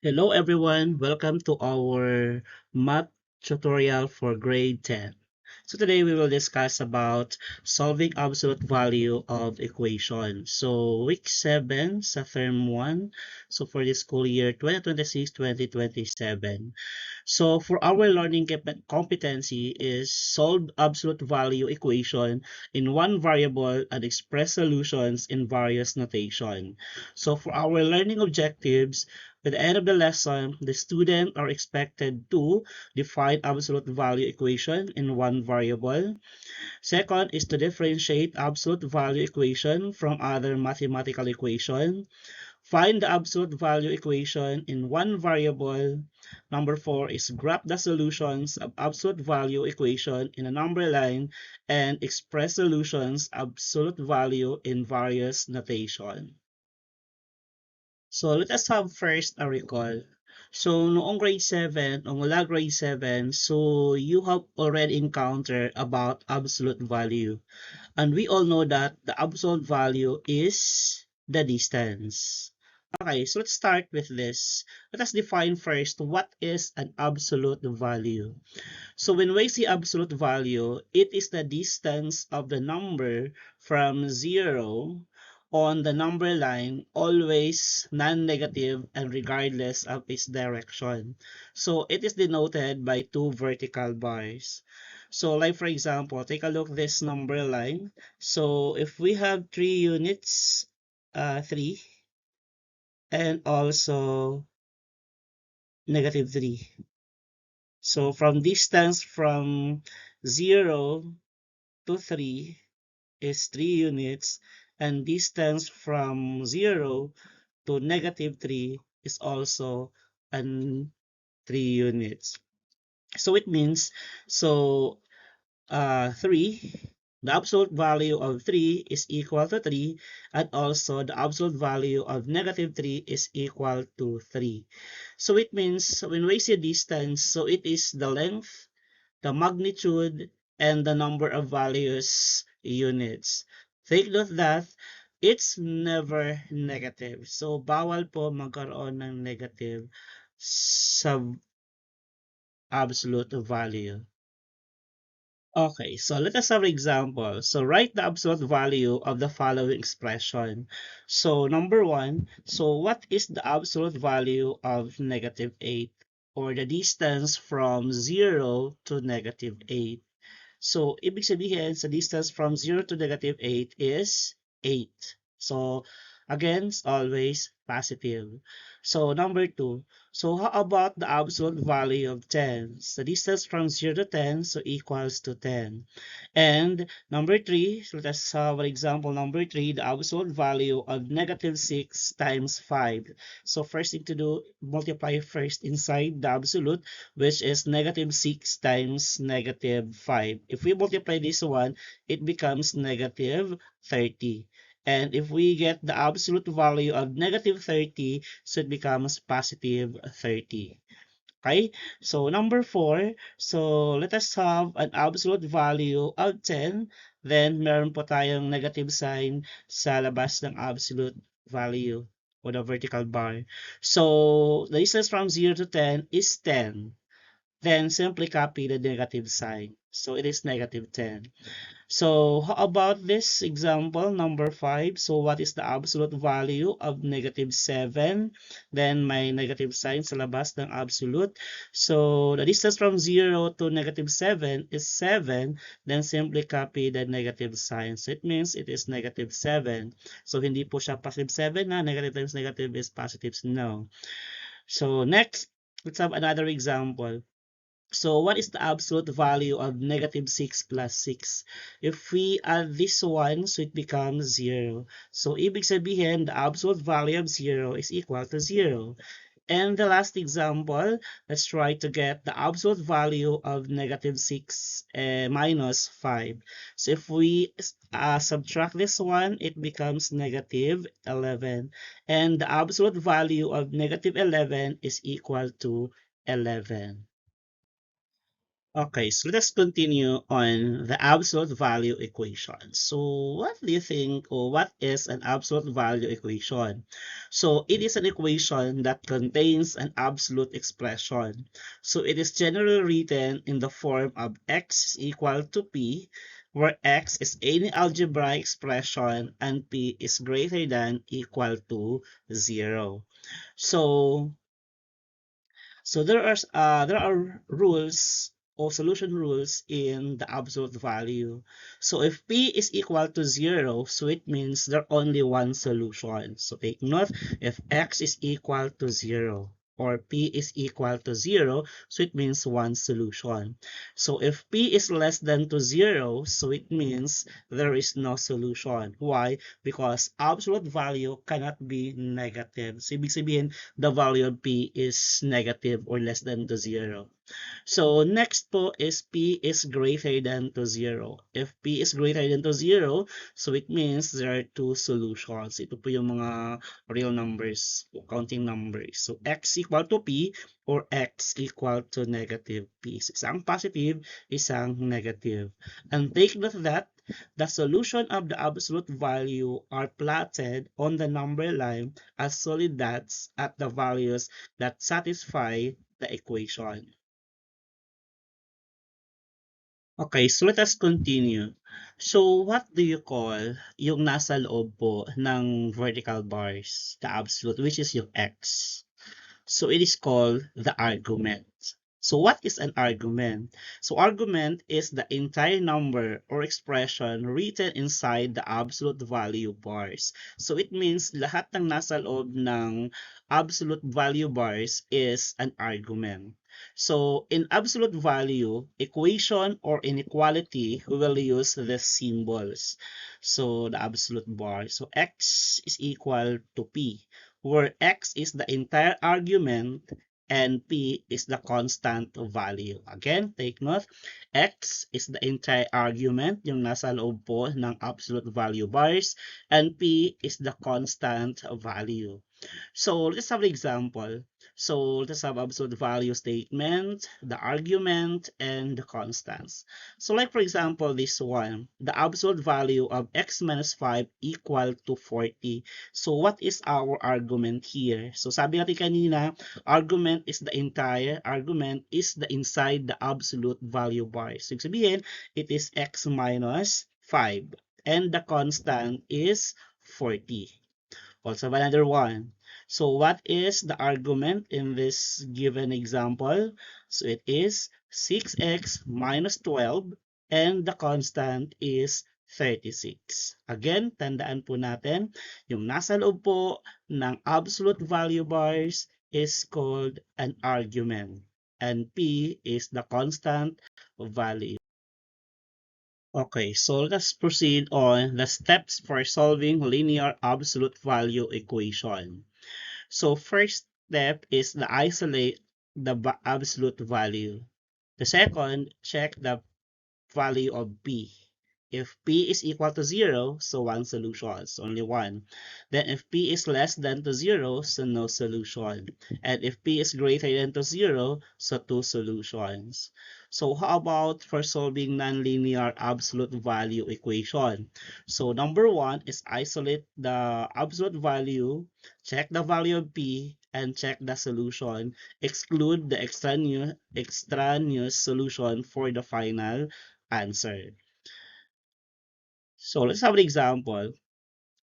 Hello everyone, welcome to our math tutorial for grade 10. So today we will discuss about solving absolute value of equation. So week 7 sa term 1, so for the school year 2026-2027. So for our learning competency is solve absolute value equation in one variable and express solutions in various notation. So for our learning objectives, at the end of the lesson, the student are expected to define absolute value equation in one variable. Second is to differentiate absolute value equation from other mathematical equation. Find the absolute value equation in one variable. Number 4 is graph the solutions of absolute value equation in a number line and express solutions absolute value in various notation. So let us have first a recall. So noong grade 7 o mula grade 7, so you have already encountered about absolute value. And we all know that the absolute value is the distance. Okay, so let's start with this. Let us define first what is an absolute value. So when we see absolute value, it is the distance of the number from 0 on the number line, always non-negative and regardless of its direction. So it is denoted by two vertical bars. So like for example, take a look this number line. So if we have 3 units, 3 and also negative 3. So from distance from 0 to 3 is 3 units, and distance from 0 to negative 3 is also an 3 units. So it means, so 3, the absolute value of 3 is equal to 3, and also the absolute value of negative 3 is equal to 3. So it means when we say distance, so it is the length, the magnitude, and the number of values units. Take note that it's never negative. So, bawal po magkaroon ng negative sa absolute value. Okay, so let us have an example. So write the absolute value of the following expression. So number 1, so what is the absolute value of negative 8, or the distance from 0 to negative 8? So, ibig sabihin, sa distance from 0 to negative 8 is 8. So, again, it's always positive. So, number 2. So, how about the absolute value of 10? The distance from 0 to 10, so equals to 10. And number 3, so let us have an example. Number 3, the absolute value of negative 6 times 5. So, first thing to do, multiply first inside the absolute, which is negative 6 times negative 5. If we multiply this one, it becomes negative 30. And if we get the absolute value of negative 30, so it becomes positive 30. Okay? So, number 4, so let us have an absolute value of 10. Then, meron po tayong negative sign sa labas ng absolute value o the vertical bar. So, the distance from 0 to 10 is 10. Then, simply copy the negative sign. So, it is negative 10. So, how about this example, number 5? So, what is the absolute value of negative 7? Then, may negative sign sa labas ng absolute. So, the distance from 0 to negative 7 is 7. Then, simply copy the negative sign. So, it means it is negative 7. So, hindi po siya positive 7 na. Negative times negative is positive. No. So, next, let's have another example. So what is the absolute value of negative 6 plus 6? If we add this one, so it becomes 0. So ibig sabihin, the absolute value of 0 is equal to 0. And the last example, let's try to get the absolute value of negative 6 minus 5. So if we subtract this one, it becomes negative 11. And the absolute value of negative 11 is equal to 11. Okay, so let's continue on the absolute value equation. So what do you think, or what is an absolute value equation? So it is an equation that contains an absolute expression. So it is generally written in the form of x is equal to p, where x is any algebraic expression and p is greater than equal to 0. So there are rules or solution rules in the absolute value. So if p is equal to 0, so it means there only one solution. So take note, if x is equal to 0 or p is equal to 0, so it means one solution. So if p is less than to 0, so it means there is no solution. Why? Because absolute value cannot be negative. So ibig sabihin, the value of p is negative or less than to 0. So next po is p is greater than to 0. If p is greater than to 0, so it means there are two solutions. Ito po yung mga real numbers, counting numbers. So x equal to p or x equal to negative p. So isang positive, isang negative. And take note that the solution of the absolute value are plotted on the number line as solid dots at the values that satisfy the equation. Okay, so let us continue. So what do you call yung nasa loob po ng vertical bars, the absolute, which is yung x? So it is called the argument. So what is an argument? So argument is the entire number or expression written inside the absolute value bars. So it means lahat ng nasa loob ng absolute value bars is an argument. So in absolute value equation or inequality, we will use the symbols. So the absolute bar. So x is equal to p, where x is the entire argument and p is the constant value. Again, take note, x is the entire argument, yung nasa loob po ng absolute value bars, and p is the constant value. So let's have an example. So let's have absolute value statement, the argument, and the constants. So like for example, this one, the absolute value of x minus 5 equal to 40. So what is our argument here? So sabi natin kanina, argument is the entire, argument is the inside the absolute value bar. So sabihin, it is x minus 5. And the constant is 40. Also another one. So what is the argument in this given example? So it is 6x minus 12 and the constant is 36. Again, tandaan po natin, yung nasa loob po ng absolute value bars is called an argument and P is the constant value. Okay, so let's proceed on the steps for solving linear absolute value equation. So first step is the isolate the absolute value. The second, check the value of p. If p is equal to 0, so one solution, so only one. Then if p is less than to 0, so no solution. And if p is greater than to 0, so two solutions. So how about for solving nonlinear absolute value equation? So number one is isolate the absolute value, check the value of p, and check the solution. Exclude the extraneous solution for the final answer. So let's have an example.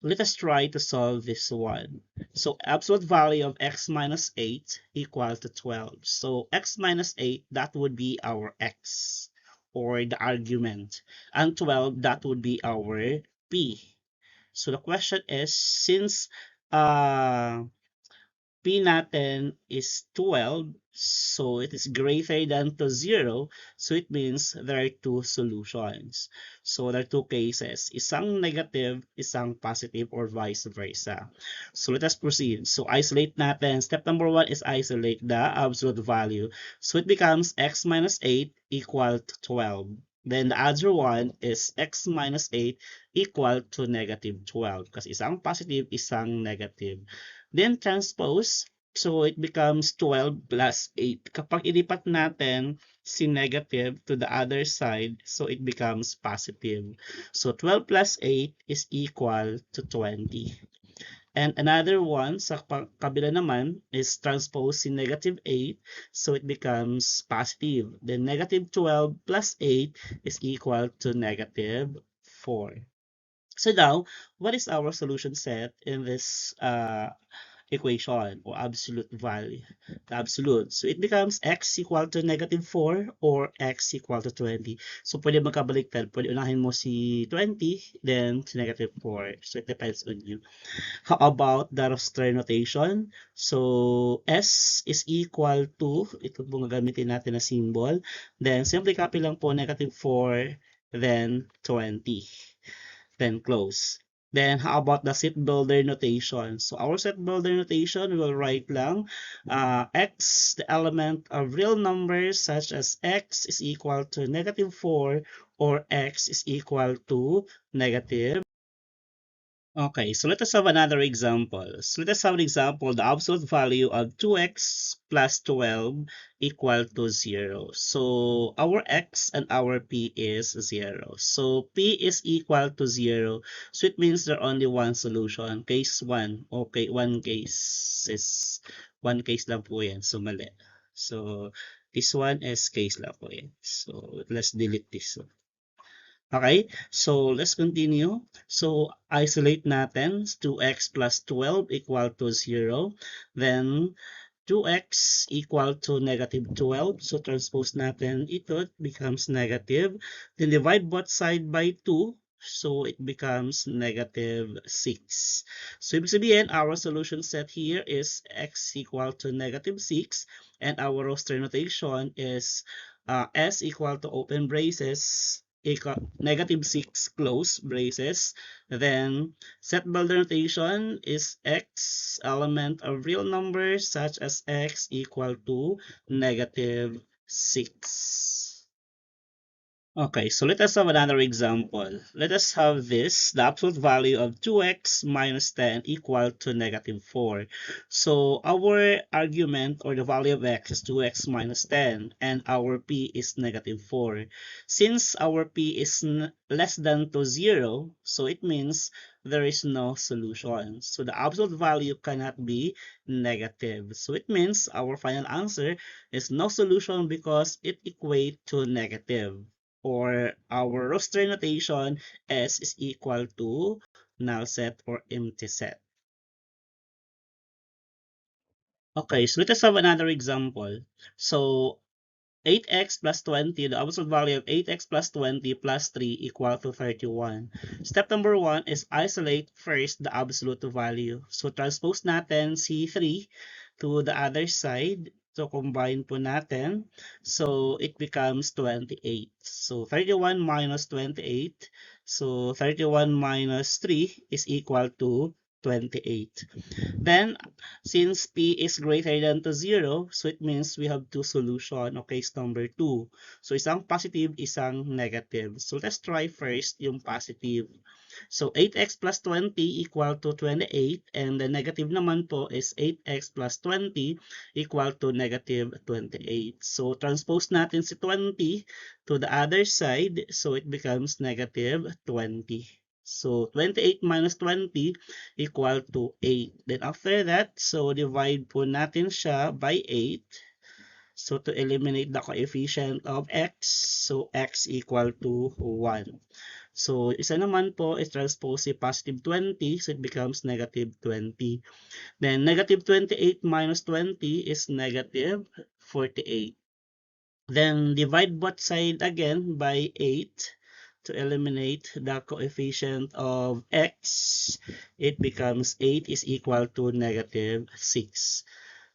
Let us try to solve this one. So absolute value of x minus 8 equals to 12. So x minus 8, that would be our x, or the argument. And 12, that would be our p. So the question is, since p natin is 12, so it is greater than to 0, so it means there are two solutions. So there are two cases, isang negative, isang positive, or vice versa. So let us proceed. So isolate natin. Step number 1 is isolate the absolute value. So it becomes x minus 8 equal to 12. Then the other one is x minus 8 equal to negative 12 kasi isang positive, isang negative. Then transpose. So it becomes 12 plus 8. Kapag ilipat natin si negative to the other side, so it becomes positive. So 12 plus 8 is equal to 20. And another one sa kabila naman is transpose si negative 8, so it becomes positive. Then negative 12 plus 8 is equal to negative 4. So now, what is our solution set in this equation or absolute value? The absolute. So it becomes x equal to negative 4 or x equal to 20. So pwede magkabaliktad. Pwede unahin mo si 20, then si negative 4. So it depends on you. How about the roster notation? So S is equal to, ito po gagamitin natin na symbol. Then simply copy lang po negative 4, then 20. Then close. Then how about the set builder notation? So our set builder notation, we will write lang x, the element of real numbers such as x is equal to negative 4 or x is equal to negative. Okay, so let us have another example. So let us have an example, the absolute value of 2x plus 12 equal to 0. So our x and our p is 0. So p is equal to 0. So it means there only one solution. Case 1. Okay, one case is one case lang po yan. So mali. So this one is case lang po yan. So let's delete this one. Okay, so let's continue. So isolate natin 2x plus 12 equal to 0. Then 2x equal to negative 12. So transpose natin ito, it becomes negative. Then divide both side by 2. So it becomes negative 6. So ibig sabihin, our solution set here is x equal to negative 6. And our roster notation is s equal to open braces negative 6 close braces. Then set builder notation is x element of real numbers such as x equal to negative 6. Okay, so let us have another example. Let us have this, the absolute value of 2x minus 10 equal to negative 4. So our argument or the value of x is 2x minus 10 and our p is negative 4. Since our p is less than to 0, so it means there is no solution. So the absolute value cannot be negative. So it means our final answer is no solution because it equates to negative. Or our roster notation, S is equal to null set or empty set. Okay, so let us have another example. So 8x plus 20, the absolute value of 8x plus 20 plus 3 equal to 31. Step number 1 is isolate first the absolute value. So transpose natin si 3 to the other side. So combine po natin. So it becomes 28. So 31 minus 28. So 31 minus 3 is equal to 28. Then, since p is greater than to 0, so it means we have two solution o case number 2. So, isang positive, isang negative. So, let's try first yung positive. So, 8x plus 20 equal to 28 and the negative naman po is 8x plus 20 equal to negative 28. So, transpose natin si 20 to the other side. So, it becomes negative 20. So, 28 minus 20 equal to 8. Then after that, so divide po natin siya by 8. So to eliminate the coefficient of x, so x equal to 1. So isa naman po is transpose si positive 20, so it becomes negative 20. Then negative 28 minus 20 is negative 48. Then divide both side again by 8 to eliminate the coefficient of x. It becomes 8 is equal to negative 6.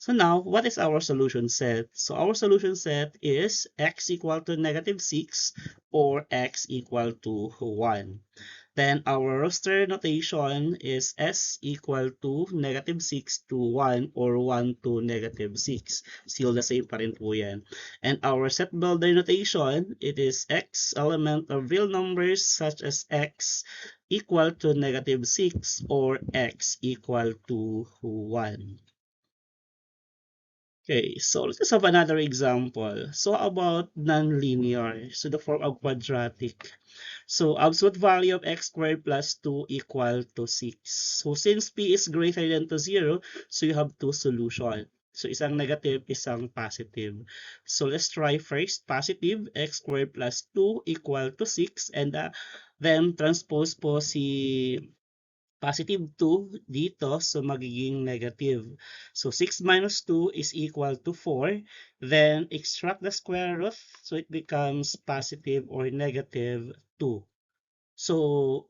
So now, what is our solution set? So our solution set is x equal to negative 6 or x equal to 1. Then our roster notation is s equal to negative 6 to 1 or 1 to negative 6. Still the same pa rin po yan. And our set builder notation, it is x element of real numbers such as x equal to negative 6 or x equal to 1. Okay, so let's have another example. So about nonlinear, so the form of quadratic. So absolute value of x squared plus 2 equal to 6. So since p is greater than to 0, so you have two solutions. So isang negative, isang positive. So let's try first positive x squared plus 2 equal to 6 and then transpose po si positive 2 dito, so magiging negative. So 6 minus 2 is equal to 4. Then extract the square root, so it becomes positive or negative 2. So,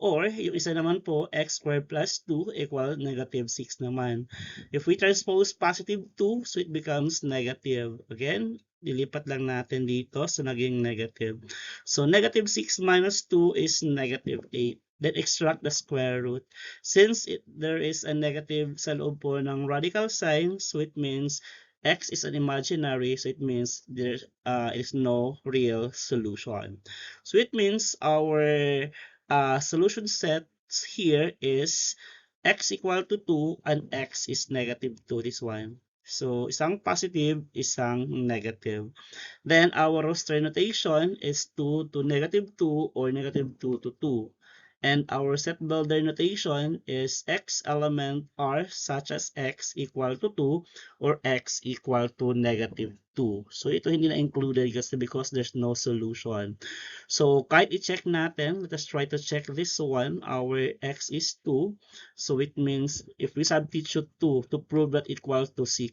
or yung isa naman po, x squared plus 2 equal negative 6 naman. If we transpose positive 2, so it becomes negative. Again, dilipat lang natin dito, so naging negative. So, negative 6 minus 2 is negative 8. Then extract the square root. Since there is a negative sa loob po ng radical sign, so it means x is an imaginary, so it means there is no real solution. So it means our solution sets here is x equal to 2 and x is negative 2, this one. So, isang positive, isang negative. Then, our roster notation is 2 to negative 2 or negative 2 to 2. And our set builder notation is x element r such as x equal to 2 or x equal to negative 2. So, ito hindi na included kasi because there's no solution. So, kahit i-check natin, let us try to check this one. Our x is 2. So, it means if we substitute 2 to prove that it equals to 6.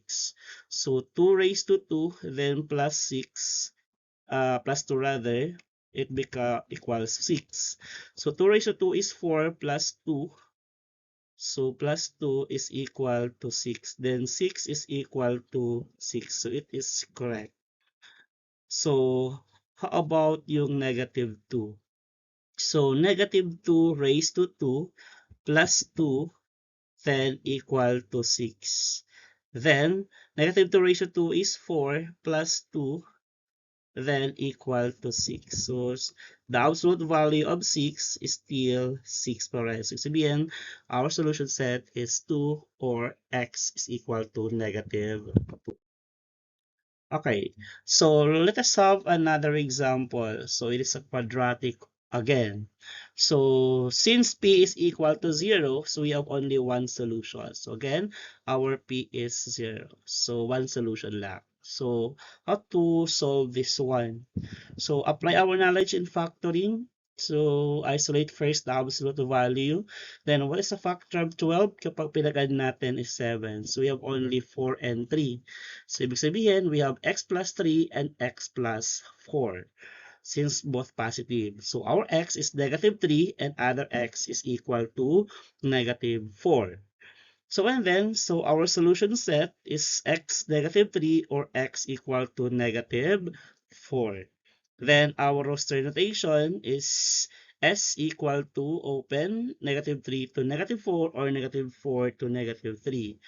So, 2 raised to 2, then plus 6, plus 2 rather, it equals 6. So 2 raised to 2 is 4 plus 2. So plus 2 is equal to 6. Then 6 is equal to 6. So it is correct. So how about yung negative 2? So negative 2 raised to 2 plus 2 then equal to 6. Then negative 2 raised to 2 is 4 plus 2 then equal to 6. So, the absolute value of 6 is still 6 pa rin. So, sabihin, our solution set is 2 or x is equal to negative 2. Okay, so let us have another example. So, it is a quadratic again. So, since p is equal to 0, so we have only one solution. So, again, our p is 0. So, one solution lang. So, how to solve this one? So, apply our knowledge in factoring. So, isolate first the absolute value. Then, what is the factor of 12? Kapag pinag-add natin is 7. So, we have only 4 and 3. So, ibig sabihin, we have x plus 3 and x plus 4 since both positive. So, our x is negative 3 and other x is equal to negative 4. So, and then, so our solution set is x negative 3 or x equal to negative 4. Then our roster notation is s equal to open negative 3 to negative 4 or negative 4 to negative 3.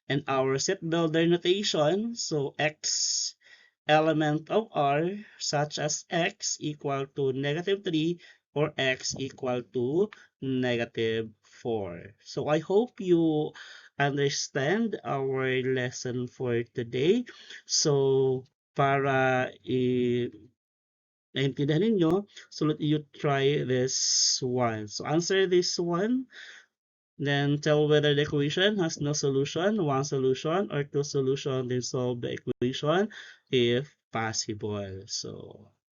And our set builder notation, so x element of r such as x equal to negative 3 or x equal to negative 4. So I hope you understand our lesson for today. So para naintindihan ninyo, so let you try this one. So answer this one, then tell whether the equation has no solution, one solution, or two solution, then solve the equation if possible. So